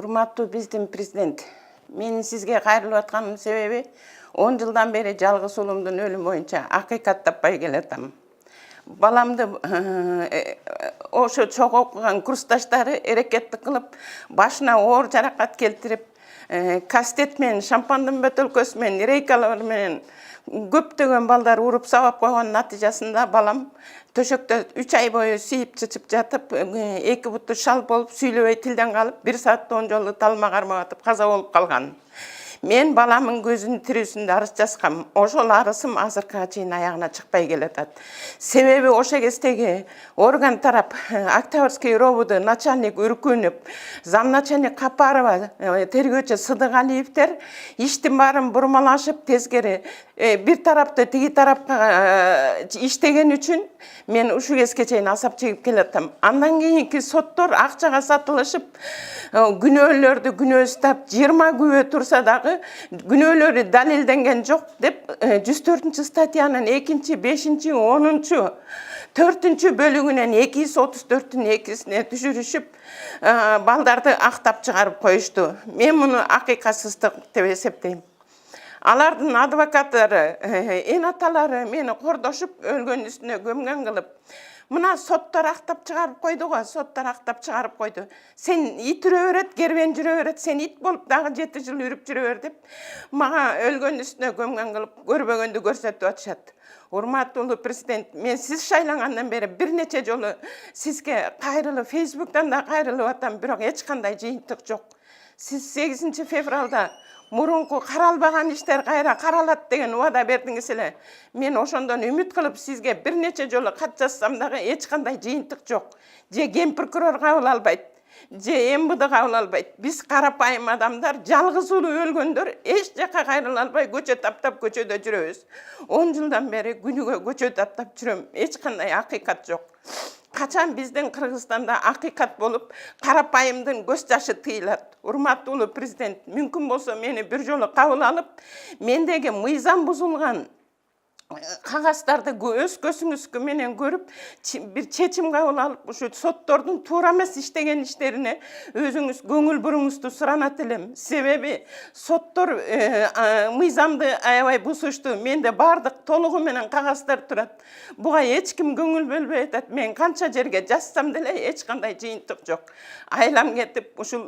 Урматтуу биздин президент, менин сизге кайрылып атканымдын себеби 10 жылдан бери жалгыз уулумдун өлүмү боюнча акыйкат таппай келатам. Баламды ошо чогуу окуган курсташтары эрекеттик кылып, башына оор жаракат келтирип, кастет менен, шампандын бөтөлкөсү менен, рейкалар менен көптөгөн балдар уруп сабап койгон натыйжасында балам төшөктө 3 ай бою сүйүп чычып жатып, 2 буту шал болуп, сүйлөбөй тилден калып, 1 саатта 10 жолу талма кармап атып каза болуп калган. Мен баламын көзүнүн тирүүсүндө арыз жазгам. Ошол арызым азыркыга чейин аягына чыкпай келатат. Себеби ошо кездеги орган тарап Октябрьский робуду начальник Үркүнов, замначальник Капарова, тергөөчү Сыдыгалиевдер иштин баарын бурмалашып, тескери бир тарапты тиги тарапка иштеген үчүн мен ушул кезге чейин азап чегип келатам. Андан кийинки соттор акчага сатылышып, күнөөлөрдү күнөөстап, 20 күбө турса дагы күнөөлөрү далилденген жок деп 104 статьянын 2, 5, 10, 4 бөлүгүнөн 234-түн 2-сине түшүрүшүп, балдарды актап чыгарып коюшту. Мен муну акыйкатсыздык деп эсептейм. Алардын адвокаттары, энаталары мени кордошуп, өлгөн үстүнө көмгөн кылып, мына соттор актап чыгарып койду го, соттор актап чыгарып койду. Сен ит үрө берет, кербен жүрө берет, сен ит болуп дагы 7 жыл үрүп жүрө бер деп, мага өлгөн үстүнө көмгөн кылып, көрбөгөндү көрсөтүп атышат. Урматтуу президент, мен сиз шайлангандан бери бир нече жолу сизге кайрылып, Facebook'тан да кайрылып атам, бирок эч кандай жыйынтык жок. Сиз 8 февралда мурунку каралбаган иштер кайра каралат деген убада бердиңиз эле. Мен ошондон үмүт кылып сизге бир нече жолу кат жазсам дагы эч кандай жыйынтык жок. Же ген прокурор кабыл албайт, же МВД кабыл албайт. Биз карапайым адамдар, жалгыз уулу өлгөндөр эч жака кайрыла албай көчө таптап көчөдө жүрөбүз. 10 жылдан бери күнүгө көчө таптап жүрөм. Эч кандай акыйкат жок. Качан биздин Кыргызстанда акыйкат болуп, карапайымдын көз жашы тыйылат? Урматтуу президент, мүмкүн болсо мени бир жолу кабыл алып, мендеги мыйзам бузулган кагаздарды өз көзүңүз менен көрүп, бир чечим кабыл алып, ушу соттордун туура эмес иштеген иштерине өзүңүз көңүл буруңузду суранат элем. Себеби соттор мыйзамды аябай бузушту. Менде бардык толугу менен кагаздар турат. Буга эч ким көңүл бөлбөй атат. Мен канча жерге жазсам деле эч кандай жыйынтык жок. Айлам кетип, ушул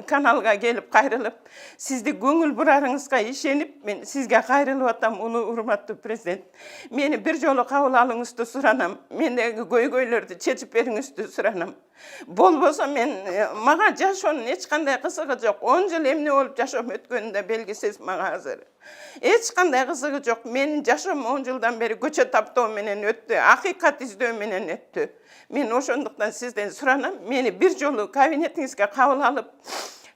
каналга келип кайрылып, сизди көңүл бурарыңызга ишенип, мен сизге кайрылып атам, урматтуу президент. Мени бир жолу кабыл алыңызды суранам. Мендеги көйгөйлөрдү чечип бериңизди суранам. Болбосо мага жашоонун эч кандай кызыгы жок. 10 жыл эмне болуп жашоом өткөнүндө белгисиз мага азыр. Эч кандай кызыгы жок. Менин жашоом 10 жылдан бери көчө таптоо менен өттү, акыйкат издөө менен өттү. Мен ошондуктан сизден суранам, мени бир жолу кабинетиңизге кабыл алып,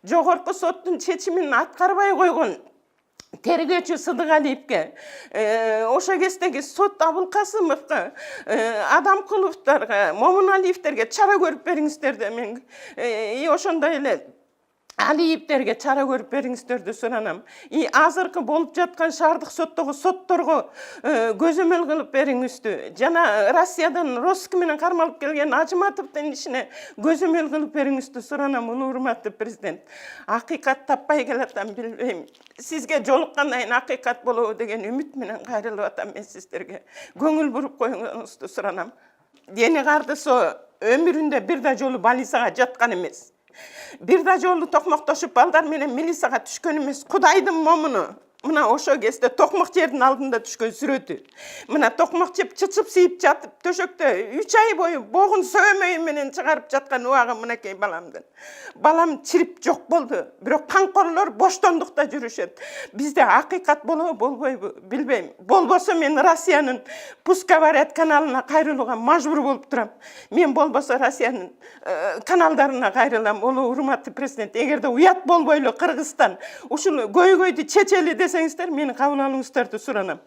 жогорку соттун чечимин аткарбай койгон тергөөчү Сыдыгалиевге, ошо кездеги сот Абылкасымовго, Адамкуловдорго, Момуналиевдерге чара көрүп бериңиздер мен ошондой эле Алиевдерге чара көрүп бериңиздерди суранам. Азыркы болуп жаткан шаардык соттогу сотторго көзөмөл кылып бериңизди. Жана Россиядан Роска менен кармалып келген Ажыматовдун ишине көзөмөл кылып бериңизди суранам, урматтуу президент. Акыйкат таппай келатам, билбейм. Сизге жолуккандан кийин акыйкат болобу деген үмүт менен кайрылып атам мен сиздерге. Көңүл буруп коюңузду суранам. Дени кардысо өмүрүндө бир да жолу балисага жаткан эмес. Бир да жолу токмоктошуп балдар менен милицияга түшкөн эмес. Кудайдын момуну. Мына ошо кезде токмок жердин алдында түшкөн сүрөтү. Мына токмок жеп чычып сыйып жатып, төшөктө 3 ай бою богун сөймөй менен чыгарып жаткан убагы мынакей баламдын. Балам чирип жок болду. Бирок камкорлор боштондукта жүрүшөт. Бизде акыйкат болобу, болбойбу, билбейм. Болбосо мен Россиянын Пускаварят каналына кайрылууга мажбур болуп турам. Мен болбосо Россиянын каналдарына кайрылам. Урматтуу президент, эгерде уят болбойлу Кыргызстан ушул көйгөйдү чечели десеңиздер, мени кабыл алыңыздарды суранам.